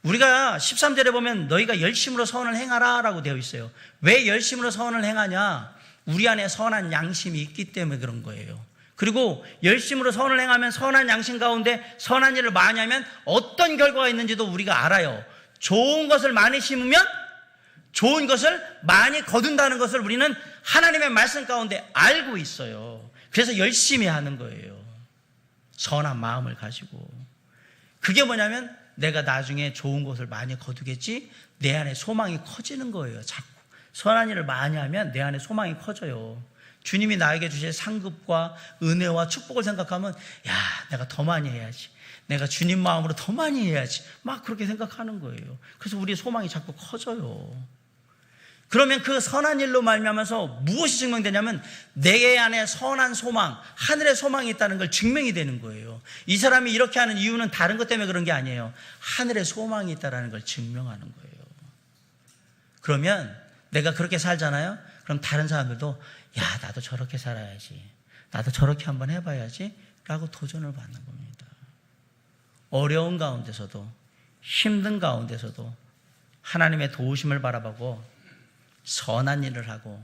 Speaker 1: 우리가 13절에 보면 너희가 열심으로 선을 행하라 라고 되어 있어요. 왜 열심으로 선을 행하냐? 우리 안에 선한 양심이 있기 때문에 그런 거예요. 그리고 열심으로 선을 행하면 선한 양심 가운데 선한 일을 많이 하면 어떤 결과가 있는지도 우리가 알아요. 좋은 것을 많이 심으면 좋은 것을 많이 거둔다는 것을 우리는 하나님의 말씀 가운데 알고 있어요. 그래서 열심히 하는 거예요. 선한 마음을 가지고. 그게 뭐냐면 내가 나중에 좋은 것을 많이 거두겠지, 내 안에 소망이 커지는 거예요. 자꾸 선한 일을 많이 하면 내 안에 소망이 커져요. 주님이 나에게 주실 상급과 은혜와 축복을 생각하면 야, 내가 더 많이 해야지, 내가 주님 마음으로 더 많이 해야지, 막 그렇게 생각하는 거예요. 그래서 우리의 소망이 자꾸 커져요. 그러면 그 선한 일로 말미암아서 무엇이 증명되냐면 내 안에 선한 소망, 하늘의 소망이 있다는 걸 증명이 되는 거예요. 이 사람이 이렇게 하는 이유는 다른 것 때문에 그런 게 아니에요. 하늘의 소망이 있다는 걸 증명하는 거예요. 그러면 내가 그렇게 살잖아요. 그럼 다른 사람들도 야, 나도 저렇게 살아야지, 나도 저렇게 한번 해봐야지 라고 도전을 받는 겁니다. 어려운 가운데서도 힘든 가운데서도 하나님의 도우심을 바라보고 선한 일을 하고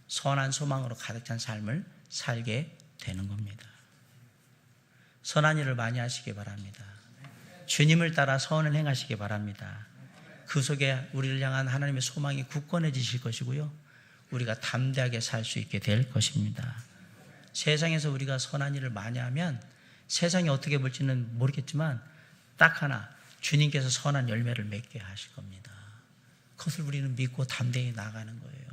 Speaker 1: 선한 소망으로 가득 찬 삶을 살게 되는 겁니다. 선한 일을 많이 하시기 바랍니다. 주님을 따라 선을 행하시기 바랍니다. 그 속에 우리를 향한 하나님의 소망이 굳건해지실 것이고요, 우리가 담대하게 살 수 있게 될 것입니다. 세상에서 우리가 선한 일을 많이 하면 세상이 어떻게 볼지는 모르겠지만 딱 하나, 주님께서 선한 열매를 맺게 하실 겁니다. 그것을 우리는 믿고 담대히 나아가는 거예요.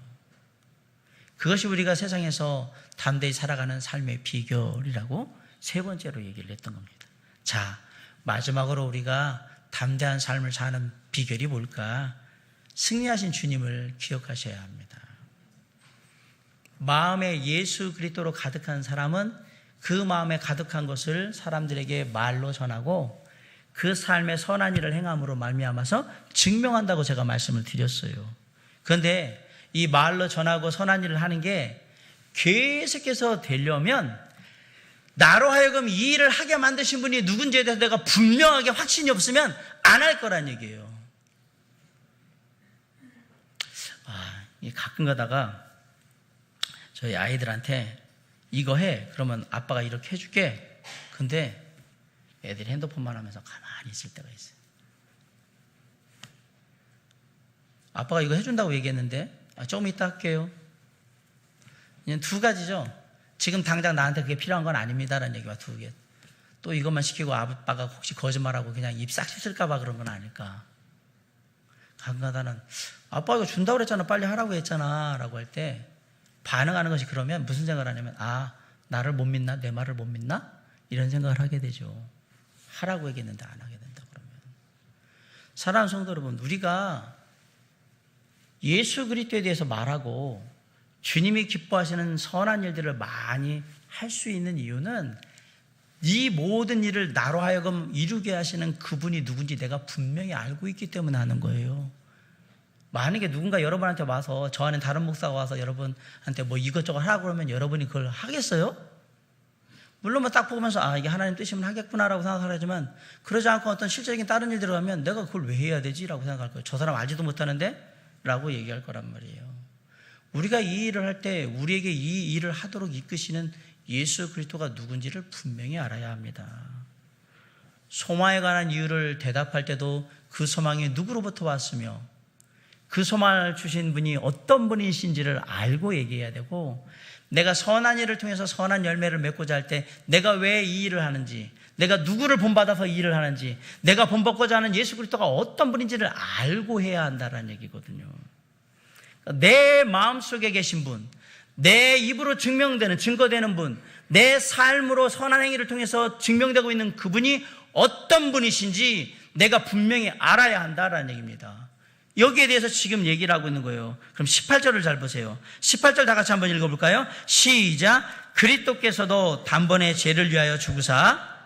Speaker 1: 그것이 우리가 세상에서 담대히 살아가는 삶의 비결이라고 세 번째로 얘기를 했던 겁니다. 자, 마지막으로 우리가 담대한 삶을 사는 비결이 뭘까? 승리하신 주님을 기억하셔야 합니다. 마음에 예수 그리스도로 가득한 사람은 그 마음에 가득한 것을 사람들에게 말로 전하고 그 삶의 선한 일을 행함으로 말미암아서 증명한다고 제가 말씀을 드렸어요. 그런데 이 말로 전하고 선한 일을 하는 게 계속해서 되려면 나로 하여금 이 일을 하게 만드신 분이 누군지에 대해서 내가 분명하게 확신이 없으면 안 할 거란 얘기예요. 가끔 가다가 저희 아이들한테 이거 해, 그러면 아빠가 이렇게 해줄게. 근데 애들이 핸드폰만 하면서 가만히 있을 때가 있어요. 아빠가 이거 해준다고 얘기했는데 조금 이따 할게요. 그냥 두 가지죠. 지금 당장 나한테 그게 필요한 건 아닙니다라는 얘기가 두 개. 또 이것만 시키고 아빠가 혹시 거짓말하고 그냥 입 싹 씻을까 봐 그런 건 아닐까. 가끔가다는 아빠 이거 준다고 그랬잖아, 빨리 하라고 했잖아 라고 할 때 반응하는 것이 그러면 무슨 생각을 하냐면 나를 못 믿나? 내 말을 못 믿나? 이런 생각을 하게 되죠. 하라고 얘기했는데 안 하게 된다 그러면. 사랑하는 성도 여러분, 우리가 예수 그리스도에 대해서 말하고 주님이 기뻐하시는 선한 일들을 많이 할 수 있는 이유는 이 모든 일을 나로 하여금 이루게 하시는 그분이 누군지 내가 분명히 알고 있기 때문에 하는 거예요. 만약에 누군가 여러분한테 와서, 저 안에 다른 목사가 와서 여러분한테 뭐 이것저것 하라고 그러면 여러분이 그걸 하겠어요? 물론 뭐 딱 보면서 이게 하나님 뜻이면 하겠구나라고 생각하지만 그러지 않고 어떤 실질적인 다른 일들을 하면 내가 그걸 왜 해야 되지라고 생각할 거예요. 저 사람 알지도 못하는데? 라고 얘기할 거란 말이에요. 우리가 이 일을 할 때 우리에게 이 일을 하도록 이끄시는 예수 그리스도가 누군지를 분명히 알아야 합니다. 소망에 관한 이유를 대답할 때도 그 소망이 누구로부터 왔으며 그 소망을 주신 분이 어떤 분이신지를 알고 얘기해야 되고, 내가 선한 일을 통해서 선한 열매를 맺고자 할 때 내가 왜 이 일을 하는지, 내가 누구를 본받아서 이 일을 하는지, 내가 본받고자 하는 예수 그리스도가 어떤 분인지를 알고 해야 한다는 얘기거든요. 내 마음속에 계신 분, 내 입으로 증명되는, 증거되는 분, 내 삶으로 선한 행위를 통해서 증명되고 있는 그분이 어떤 분이신지 내가 분명히 알아야 한다는 얘기입니다. 여기에 대해서 지금 얘기를 하고 있는 거예요. 그럼 18절을 잘 보세요. 18절 다 같이 한번 읽어볼까요? 시작. 그리스도께서도 단번에 죄를 위하여 죽으사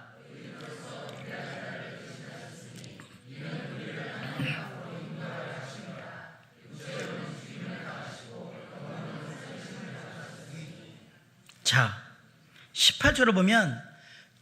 Speaker 1: 자, 18절을 보면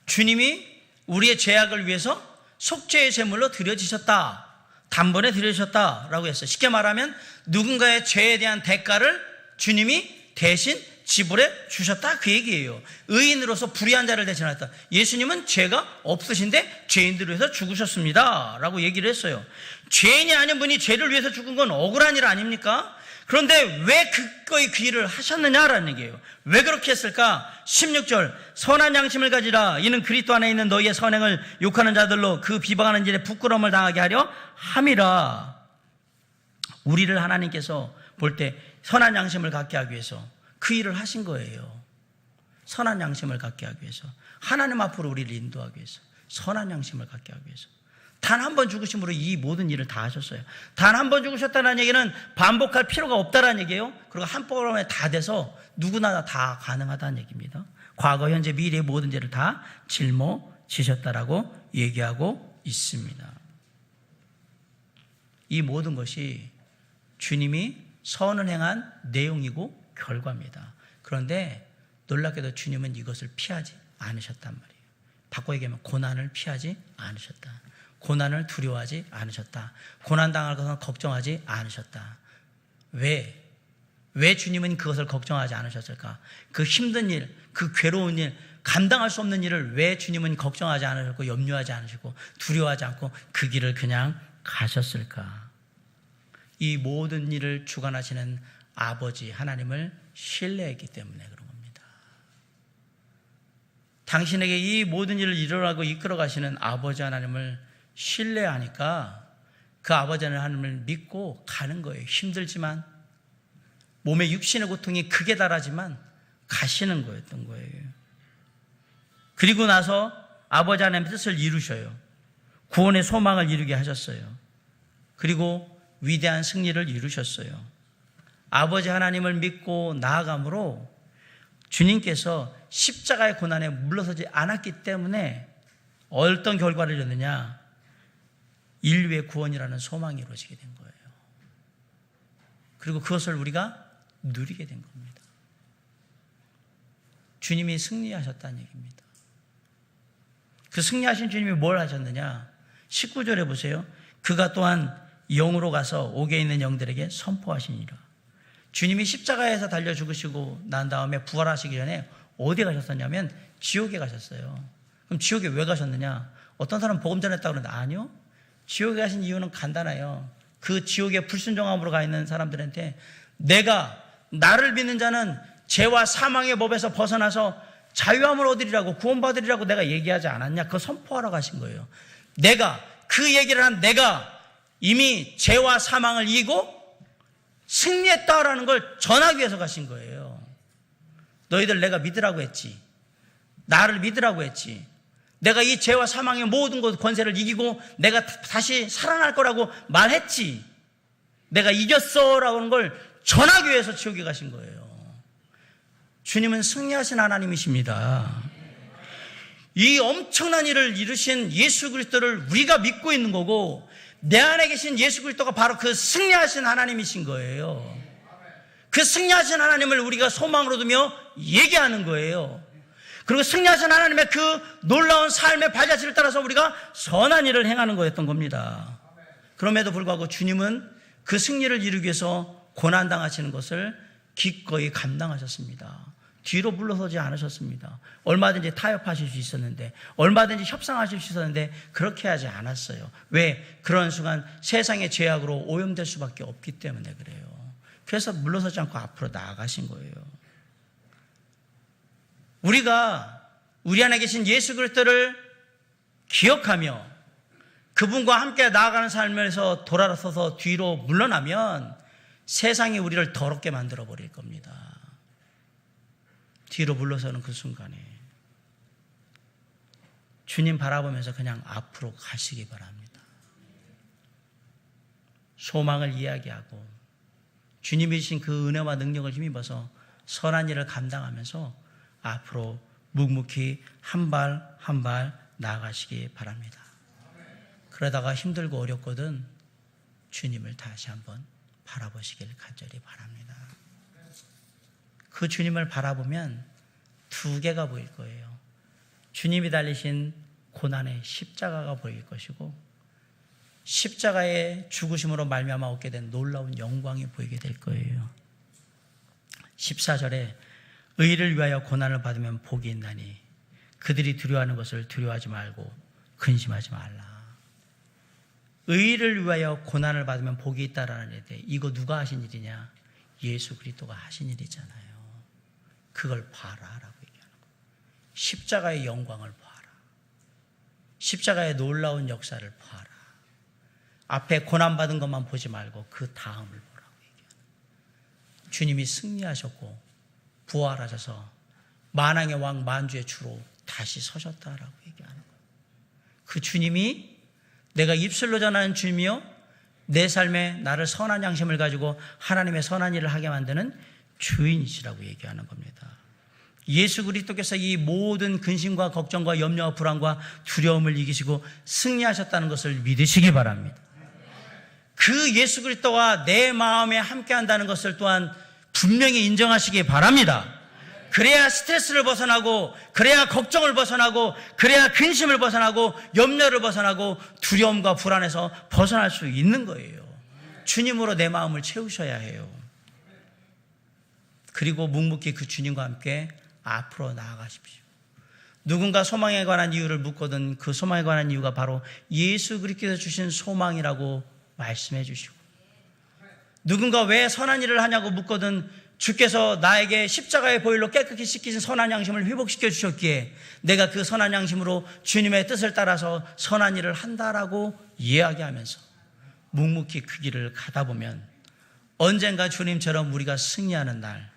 Speaker 1: 주님이 우리의 죄악을 위해서 속죄의 제물로 드려지셨다, 단번에 드려지셨다라고 했어요. 쉽게 말하면 누군가의 죄에 대한 대가를 주님이 대신 지불해 주셨다, 그 얘기예요. 의인으로서 불의한 자를 대신하셨다. 예수님은 죄가 없으신데 죄인들을 위해서 죽으셨습니다 라고 얘기를 했어요. 죄인이 아닌 분이 죄를 위해서 죽은 건 억울한 일 아닙니까? 그런데 왜 그거의 그 일을 하셨느냐라는 얘기예요. 왜 그렇게 했을까? 16절, 선한 양심을 가지라. 이는 그리스도 안에 있는 너희의 선행을 욕하는 자들로 그 비방하는 일에 부끄러움을 당하게 하려 함이라. 우리를 하나님께서 볼 때 선한 양심을 갖게 하기 위해서 그 일을 하신 거예요. 선한 양심을 갖게 하기 위해서, 하나님 앞으로 우리를 인도하기 위해서, 선한 양심을 갖게 하기 위해서 단 한 번 죽으심으로 이 모든 일을 다 하셨어요. 단 한 번 죽으셨다는 얘기는 반복할 필요가 없다는 얘기예요. 그리고 한 번에 다 돼서 누구나 다 가능하다는 얘기입니다. 과거, 현재, 미래의 모든 죄를 다 짊어지셨다라고 얘기하고 있습니다. 이 모든 것이 주님이 선을 행한 내용이고 결과입니다. 그런데 놀랍게도 주님은 이것을 피하지 않으셨단 말이에요. 바꿔 얘기하면 고난을 피하지 않으셨다. 고난을 두려워하지 않으셨다. 고난당할 것은 걱정하지 않으셨다. 왜 주님은 그것을 걱정하지 않으셨을까? 그 힘든 일, 그 괴로운 일, 감당할 수 없는 일을 왜 주님은 걱정하지 않으셨고 염려하지 않으시고 두려워하지 않고 그 길을 그냥 가셨을까? 이 모든 일을 주관하시는 아버지 하나님을 신뢰했기 때문에 그런 겁니다. 당신에게 이 모든 일을 이루라고 이끌어 가시는 아버지 하나님을 신뢰하니까 그 아버지 하나님을 믿고 가는 거예요. 힘들지만, 몸의 육신의 고통이 극에 달하지만 가시는 거였던 거예요. 그리고 나서 아버지 하나님의 뜻을 이루셔요. 구원의 소망을 이루게 하셨어요. 그리고 위대한 승리를 이루셨어요. 아버지 하나님을 믿고 나아감으로 주님께서 십자가의 고난에 물러서지 않았기 때문에 어떤 결과를 이뤘느냐? 인류의 구원이라는 소망이 이루어지게 된 거예요. 그리고 그것을 우리가 누리게 된 겁니다. 주님이 승리하셨다는 얘기입니다. 그 승리하신 주님이 뭘 하셨느냐? 19절에 보세요. 그가 또한 영으로 가서 옥에 있는 영들에게 선포하시니라. 주님이 십자가에서 달려 죽으시고 난 다음에 부활하시기 전에 어디 가셨었냐면 지옥에 가셨어요. 그럼 지옥에 왜 가셨느냐? 어떤 사람은 복음 전했다고 그러는데 아니요. 지옥에 가신 이유는 간단해요. 그 지옥에 불순종함으로 가 있는 사람들한테 나를 믿는 자는 죄와 사망의 법에서 벗어나서 자유함을 얻으리라고, 구원받으리라고 내가 얘기하지 않았냐? 그거 선포하러 가신 거예요. 그 얘기를 한 내가 이미 죄와 사망을 이기고 승리했다라는 걸 전하기 위해서 가신 거예요. 너희들 내가 믿으라고 했지. 나를 믿으라고 했지. 내가 이 죄와 사망의 모든 것 권세를 이기고 내가 다시 살아날 거라고 말했지. 내가 이겼어라고 하는 걸 전하기 위해서 지옥에 가신 거예요. 주님은 승리하신 하나님이십니다. 이 엄청난 일을 이루신 예수 그리스도를 우리가 믿고 있는 거고, 내 안에 계신 예수 그리스도가 바로 그 승리하신 하나님이신 거예요. 그 승리하신 하나님을 우리가 소망으로 두며 얘기하는 거예요. 그리고 승리하신 하나님의 그 놀라운 삶의 발자취를 따라서 우리가 선한 일을 행하는 거였던 겁니다. 그럼에도 불구하고 주님은 그 승리를 이루기 위해서 고난당하시는 것을 기꺼이 감당하셨습니다. 뒤로 물러서지 않으셨습니다. 얼마든지 타협하실 수 있었는데, 얼마든지 협상하실 수 있었는데 그렇게 하지 않았어요. 왜? 그런 순간 세상의 죄악으로 오염될 수밖에 없기 때문에 그래요. 그래서 물러서지 않고 앞으로 나아가신 거예요. 우리가 우리 안에 계신 예수 그리스도를 기억하며 그분과 함께 나아가는 삶에서 돌아서서 뒤로 물러나면 세상이 우리를 더럽게 만들어 버릴 겁니다. 뒤로 물러서는 그 순간에 주님 바라보면서 그냥 앞으로 가시기 바랍니다. 소망을 이야기하고 주님이 주신 그 은혜와 능력을 힘입어서 선한 일을 감당하면서 앞으로 묵묵히 한 발 한 발 나아가시기 바랍니다. 그러다가 힘들고 어렵거든 주님을 다시 한번 바라보시길 간절히 바랍니다. 그 주님을 바라보면 두 개가 보일 거예요. 주님이 달리신 고난의 십자가가 보일 것이고 십자가의 죽으심으로 말미암아 얻게 된 놀라운 영광이 보이게 될 거예요. 14절에 의를 위하여 고난을 받으면 복이 있나니 그들이 두려워하는 것을 두려워하지 말고 근심하지 말라. 의를 위하여 고난을 받으면 복이 있다라는 일인데 이거 누가 하신 일이냐? 예수 그리스도가 하신 일이잖아요. 그걸 봐라라고 얘기하는 거예요. 십자가의 영광을 봐라. 십자가의 놀라운 역사를 봐라. 앞에 고난받은 것만 보지 말고 그 다음을 보라고 얘기하는 거예요. 주님이 승리하셨고 부활하셔서 만왕의 왕 만주의 주로 다시 서셨다라고 얘기하는 거예요. 그 주님이 내가 입술로 전하는 주님이요 내 삶에 나를 선한 양심을 가지고 하나님의 선한 일을 하게 만드는 주인이시라고 얘기하는 겁니다. 예수 그리스도께서 이 모든 근심과 걱정과 염려와 불안과 두려움을 이기시고 승리하셨다는 것을 믿으시기 바랍니다. 그 예수 그리스도와 내 마음에 함께한다는 것을 또한 분명히 인정하시기 바랍니다. 그래야 스트레스를 벗어나고, 그래야 걱정을 벗어나고, 그래야 근심을 벗어나고, 염려를 벗어나고, 두려움과 불안에서 벗어날 수 있는 거예요. 주님으로 내 마음을 채우셔야 해요. 그리고 묵묵히 그 주님과 함께 앞으로 나아가십시오. 누군가 소망에 관한 이유를 묻거든 그 소망에 관한 이유가 바로 예수 그리스도께서 주신 소망이라고 말씀해 주시고, 누군가 왜 선한 일을 하냐고 묻거든 주께서 나에게 십자가의 보혈로 깨끗이 씻기신 선한 양심을 회복시켜 주셨기에 내가 그 선한 양심으로 주님의 뜻을 따라서 선한 일을 한다라고 이야기하면서 묵묵히 그 길을 가다 보면 언젠가 주님처럼 우리가 승리하는 날,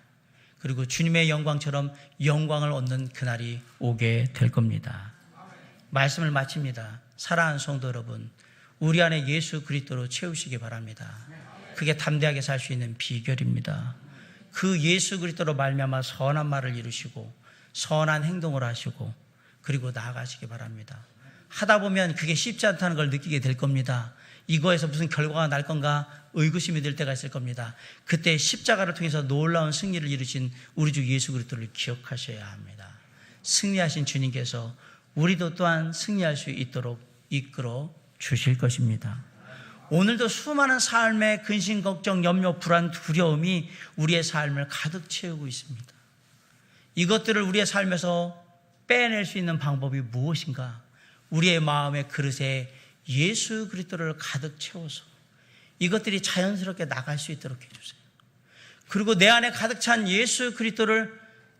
Speaker 1: 그리고 주님의 영광처럼 영광을 얻는 그날이 오게 될 겁니다. 말씀을 마칩니다. 사랑하는 성도 여러분, 우리 안에 예수 그리스도로 채우시기 바랍니다. 그게 담대하게 살 수 있는 비결입니다. 그 예수 그리스도로 말미암아 선한 말을 이루시고 선한 행동을 하시고 그리고 나아가시기 바랍니다. 하다 보면 그게 쉽지 않다는 걸 느끼게 될 겁니다. 이거에서 무슨 결과가 날 건가 의구심이 들 때가 있을 겁니다. 그때 십자가를 통해서 놀라운 승리를 이루신 우리 주 예수 그리스도를 기억하셔야 합니다. 승리하신 주님께서 우리도 또한 승리할 수 있도록 이끌어 주실 것입니다. 오늘도 수많은 삶의 근심, 걱정, 염려, 불안, 두려움이 우리의 삶을 가득 채우고 있습니다. 이것들을 우리의 삶에서 빼낼 수 있는 방법이 무엇인가? 우리의 마음의 그릇에 예수 그리스도를 가득 채워서 이것들이 자연스럽게 나갈 수 있도록 해주세요. 그리고 내 안에 가득 찬 예수 그리스도를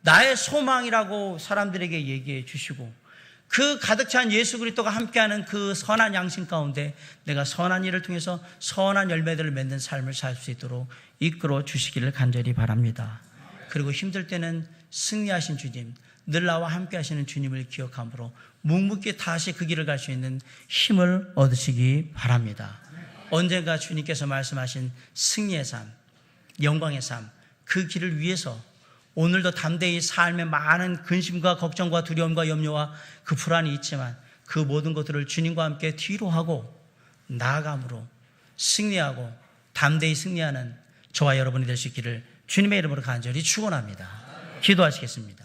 Speaker 1: 나의 소망이라고 사람들에게 얘기해 주시고 그 가득 찬 예수 그리스도가 함께하는 그 선한 양심 가운데 내가 선한 일을 통해서 선한 열매들을 맺는 삶을 살 수 있도록 이끌어 주시기를 간절히 바랍니다. 그리고 힘들 때는 승리하신 주님, 늘 나와 함께 하시는 주님을 기억함으로 묵묵히 다시 그 길을 갈 수 있는 힘을 얻으시기 바랍니다. 언젠가 주님께서 말씀하신 승리의 삶, 영광의 삶, 그 길을 위해서 오늘도 담대히 삶의 많은 근심과 걱정과 두려움과 염려와 그 불안이 있지만 그 모든 것들을 주님과 함께 뒤로 하고 나아감으로 승리하고 담대히 승리하는 저와 여러분이 될 수 있기를 주님의 이름으로 간절히 축원합니다. 기도하시겠습니다.